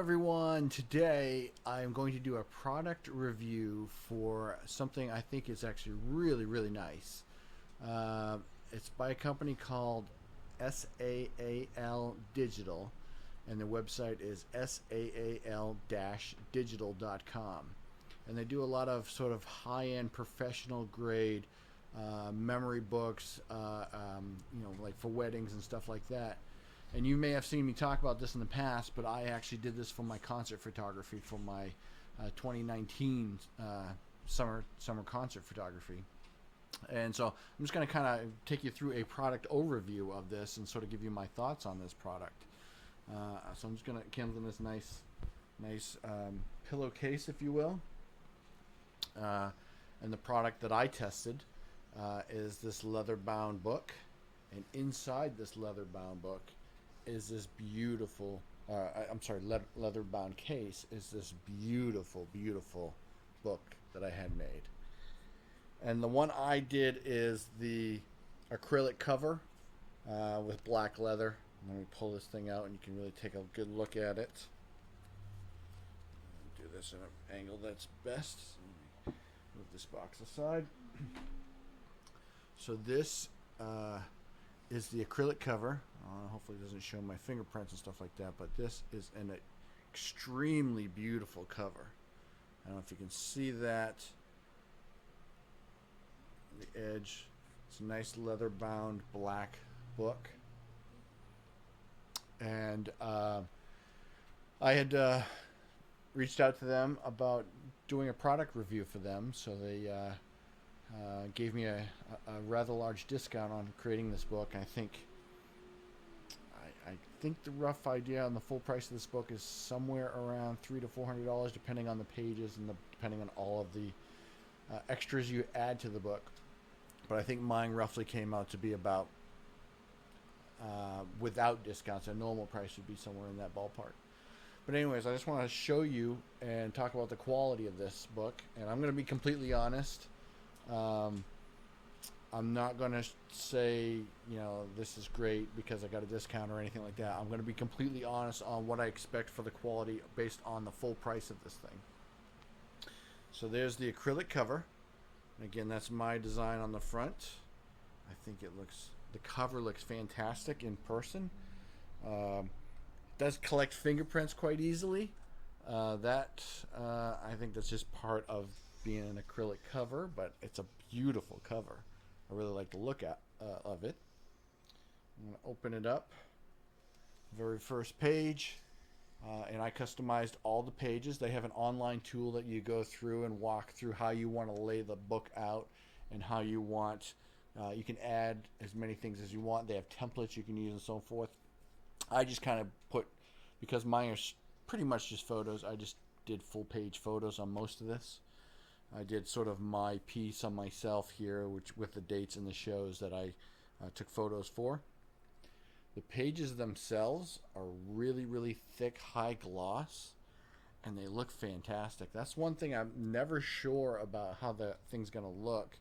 everyone. Today I'm going to do a product review for something I think is actually really nice. It's by a company called SAAL-Digital, and the website is saal-digital.com. And they do a lot of sort of high-end professional grade memory books, like for weddings and stuff like that. And you may have seen me talk about this in the past, but I actually did this for my concert photography for my 2019 summer concert photography. And so I'm just going to kind of take you through a product overview of this and sort of give you my thoughts on this product. So I'm just going to come in this nice pillowcase, if you will. And the product that I tested is this leather-bound book. And inside this leather-bound book is this beautiful, leather-bound case is this beautiful book that I had made. And the one I did is the acrylic cover with black leather. Let me pull this thing out and you can really take a good look at it. Do this at an angle that's best. Let me move this box aside. So this is the acrylic cover. Hopefully it doesn't show my fingerprints and stuff like that, but this is an extremely beautiful cover. I don't know if you can see that. The edge. It's a nice leather bound black book. And I had reached out to them about doing a product review for them, so they gave me a rather large discount on creating this book. I think the rough idea on the full price of this book is somewhere around $300 to $400, depending on the pages and depending on all of the extras you add to the book. But I think mine roughly came out to be about, without discounts, a normal price would be somewhere in that ballpark. But anyways, I just want to show you and talk about the quality of this book. And I'm going to be completely honest. I'm not going to say, this is great because I got a discount or anything like that. I'm going to be completely honest on what I expect for the quality based on the full price of this thing. So there's the acrylic cover. And again, that's my design on the front. I think the cover looks fantastic in person. It does collect fingerprints quite easily. I think that's just part of being an acrylic cover, but it's a beautiful cover. I really like the look of it. I'm going to open it up. Very first page. And I customized all the pages. They have an online tool that you go through and walk through how you want to lay the book out and how you want. You can add as many things as you want. They have templates you can use and so forth. I just kind of because mine are pretty much just photos, I just did full page photos on most of this. I did sort of my piece on myself here, which with the dates and the shows that I took photos for. The pages themselves are really thick, high gloss, and they look fantastic. That's one thing I'm never sure about how the thing's going to look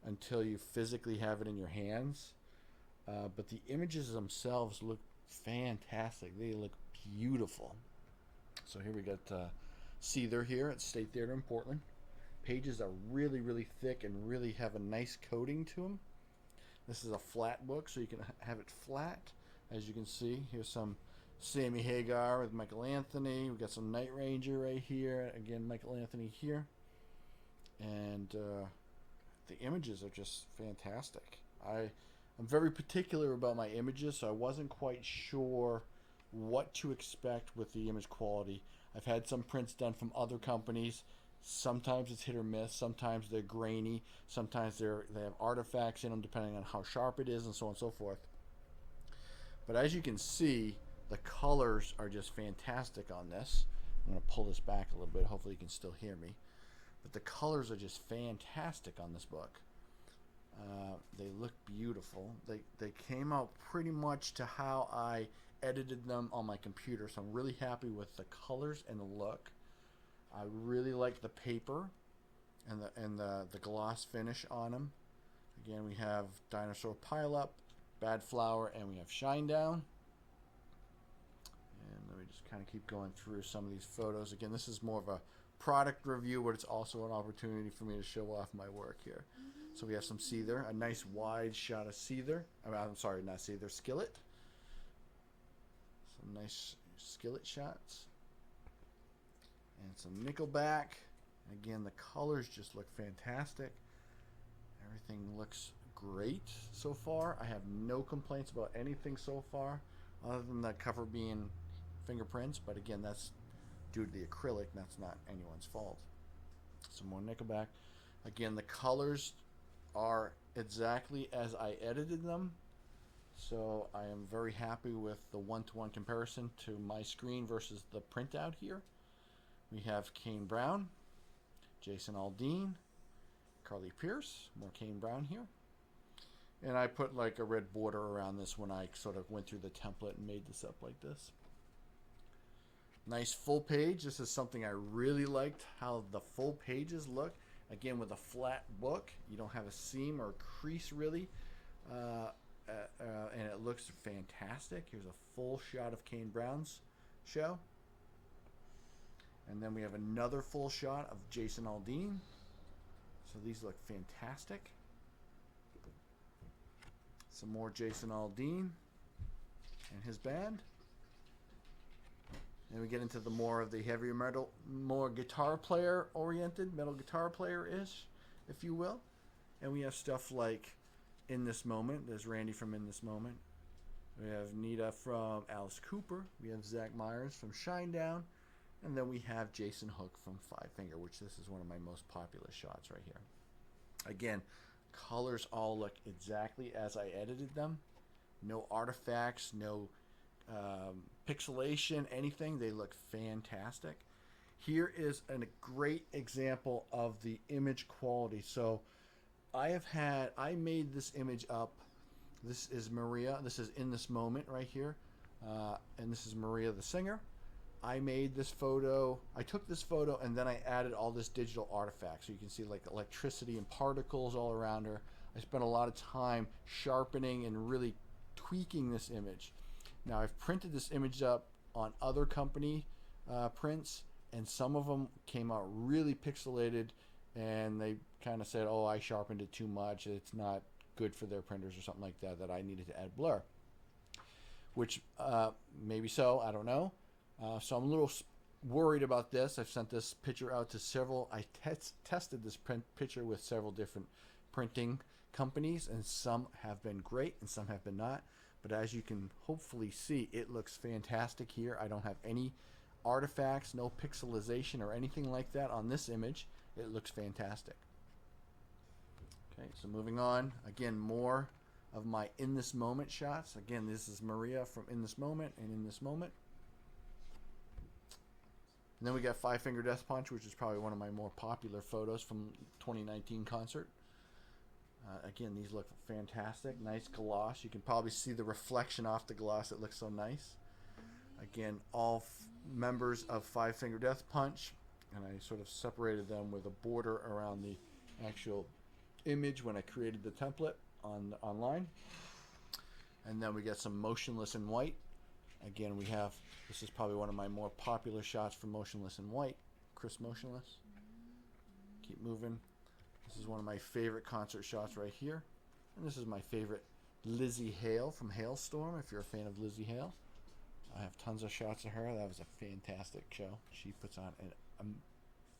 until you physically have it in your hands. But the images themselves look fantastic. They look beautiful. So here we got Seether here at State Theater in Portland. Pages are really thick and really have a nice coating to them. This is a flat book, so you can have it flat. As you can see, here's some Sammy Hagar with Michael Anthony. We've got some Night Ranger right here. Again, Michael Anthony here. And the images are just fantastic. I'm very particular about my images, so I wasn't quite sure what to expect with the image quality. I've had some prints done from other companies. Sometimes it's hit or miss. Sometimes they're grainy. Sometimes they have artifacts in them depending on how sharp it is and so on and so forth. But as you can see, the colors are just fantastic on this. I'm going to pull this back a little bit. Hopefully you can still hear me. But the colors are just fantastic on this book. They look beautiful. They came out pretty much to how I edited them on my computer. So I'm really happy with the colors and the look. I really like the paper and the gloss finish on them. Again, we have Dinosaur Pileup, Bad Flower, and we have Shine Down. And let me just kind of keep going through some of these photos. Again, this is more of a product review, but it's also an opportunity for me to show off my work here. So we have some seether, a nice wide shot of seether. I'm sorry, not seether, skillet. Some nice skillet shots. And some nickelback. Again, the colors just look fantastic. Everything looks great so far. I have no complaints about anything so far, other than the cover being fingerprints. But again, that's due to the acrylic. That's not anyone's fault. Some more nickelback. Again, the colors are exactly as I edited them. So I am very happy with the one-to-one comparison to my screen versus the printout here. We have Kane Brown, Jason Aldean, Carly Pierce, more Kane Brown here. And I put like a red border around this when I sort of went through the template and made this up like this. Nice full page. This is something I really liked, how the full pages look. Again, with a flat book, you don't have a seam or a crease really. And it looks fantastic. Here's a full shot of Kane Brown's show. And then we have another full shot of Jason Aldean. So these look fantastic. Some more Jason Aldean and his band. Then we get into the more of the heavier metal, more guitar player oriented, metal guitar player-ish, if you will. And we have stuff like In This Moment. There's Randy from In This Moment. We have Nita from Alice Cooper. We have Zach Myers from Shinedown. And then we have Jason Hook from Five Finger, which this is one of my most popular shots right here. Again, colors all look exactly as I edited them. No artifacts, no pixelation, anything. They look fantastic. Here is a great example of the image quality. So I made this image up. This is Maria. This is In This Moment right here. And this is Maria the singer. I made this photo. I took this photo and then I added all this digital artifact. So you can see like electricity and particles all around her. I spent a lot of time sharpening and really tweaking this image. Now I've printed this image up on other company prints, and some of them came out really pixelated, and they kind of said, oh, I sharpened it too much. It's not good for their printers or something like that, that I needed to add blur. Which maybe so, I don't know. So I'm a little worried about this. I've sent this picture out to several. I tested this picture with several different printing companies, and some have been great and some have been not. But as you can hopefully see, it looks fantastic here. I don't have any artifacts, no pixelization or anything like that on this image. It looks fantastic. Okay, so moving on. Again, more of my In This Moment shots. Again, this is Maria from In This Moment and In This Moment. And then we got Five Finger Death Punch, which is probably one of my more popular photos from 2019 concert. Again, these look fantastic. Nice gloss. You can probably see the reflection off the gloss. It looks so nice. Again, all members of Five Finger Death Punch. And I sort of separated them with a border around the actual image when I created the template online. And then we get some Motionless in White. Again, we have, this is probably one of my more popular shots for Motionless in White. Chris Motionless. Keep moving. This is one of my favorite concert shots right here. And this is my favorite Lizzie Hale from Hailstorm, if you're a fan of Lizzie Hale. I have tons of shots of her. That was a fantastic show. She puts on an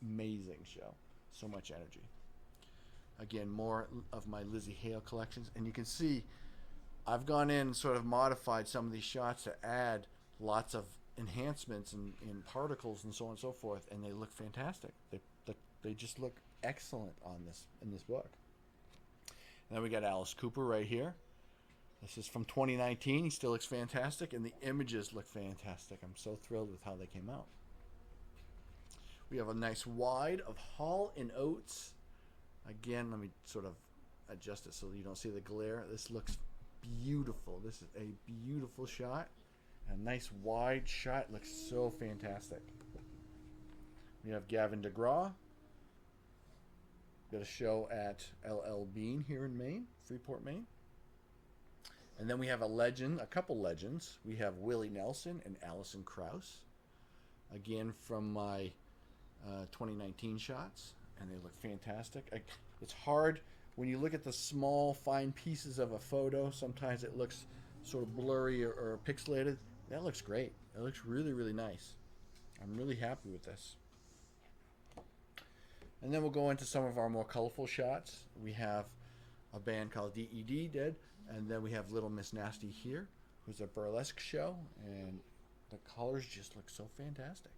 amazing show. So much energy. Again, more of my Lizzie Hale collections. And you can see I've gone in and sort of modified some of these shots to add lots of enhancements and particles and so on and so forth, and they look fantastic. They just look excellent on in this book. And then we got Alice Cooper right here. This is from 2019. He still looks fantastic, and the images look fantastic. I'm so thrilled with how they came out. We have a nice wide of Hall & Oates. Again, let me sort of adjust it so you don't see the glare. This looks beautiful. This is a beautiful shot. A nice wide shot. Looks so fantastic. We have Gavin DeGraw. Got a show at LL Bean here in Maine, Freeport, Maine. And then we have a couple legends. We have Willie Nelson and Alison Krauss, again from my 2019 shots, and they look fantastic. It's hard when you look at the small, fine pieces of a photo. Sometimes it looks sort of blurry or pixelated. That looks great. It looks really, really nice. I'm really happy with this. And then we'll go into some of our more colorful shots. We have a band called DED, Dead, and then we have Little Miss Nasty here, who's a burlesque show, and the colors just look so fantastic.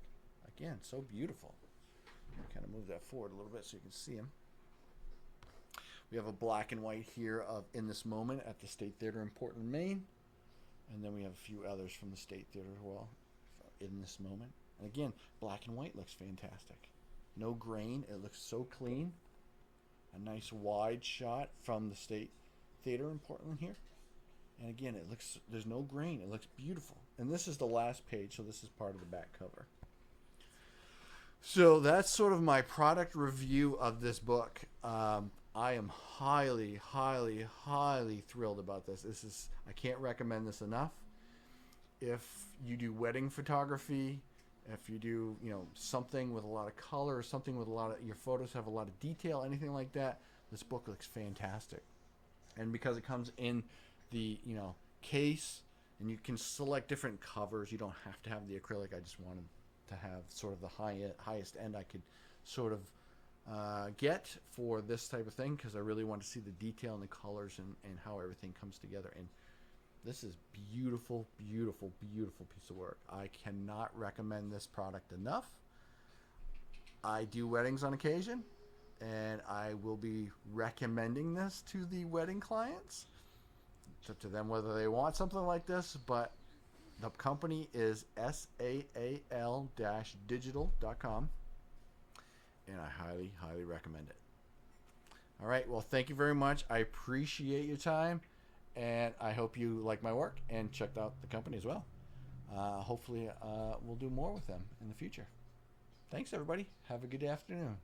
Again, so beautiful. Kind of move that forward a little bit so you can see them. We have a black and white here of In This Moment at the State Theater in Portland, Maine. And then we have a few others from the State Theater as well, In This Moment. And again, black and white looks fantastic. No grain. It looks so clean. A nice wide shot from the State Theater in Portland here. And again, it looks, there's no grain. It looks beautiful. And this is the last page, so this is part of the back cover. So that's sort of my product review of this book. I am highly, highly, highly thrilled about this. I can't recommend this enough. If you do wedding photography, if you do, something with a lot of color, something with your photos have a lot of detail, anything like that, this book looks fantastic. And because it comes in the, case, and you can select different covers, you don't have to have the acrylic. I just wanted to have sort of the highest end I could sort of get for this type of thing, because I really want to see the detail and the colors and how everything comes together. And this is beautiful, beautiful, beautiful piece of work. I cannot recommend this product enough. I do weddings on occasion, and I will be recommending this to the wedding clients. It's up to them whether they want something like this, but the company is SAAL-DIGITAL.com, and I highly, highly recommend it. All right, well, thank you very much. I appreciate your time, and I hope you like my work and checked out the company as well. Hopefully, we'll do more with them in the future. Thanks, everybody. Have a good afternoon.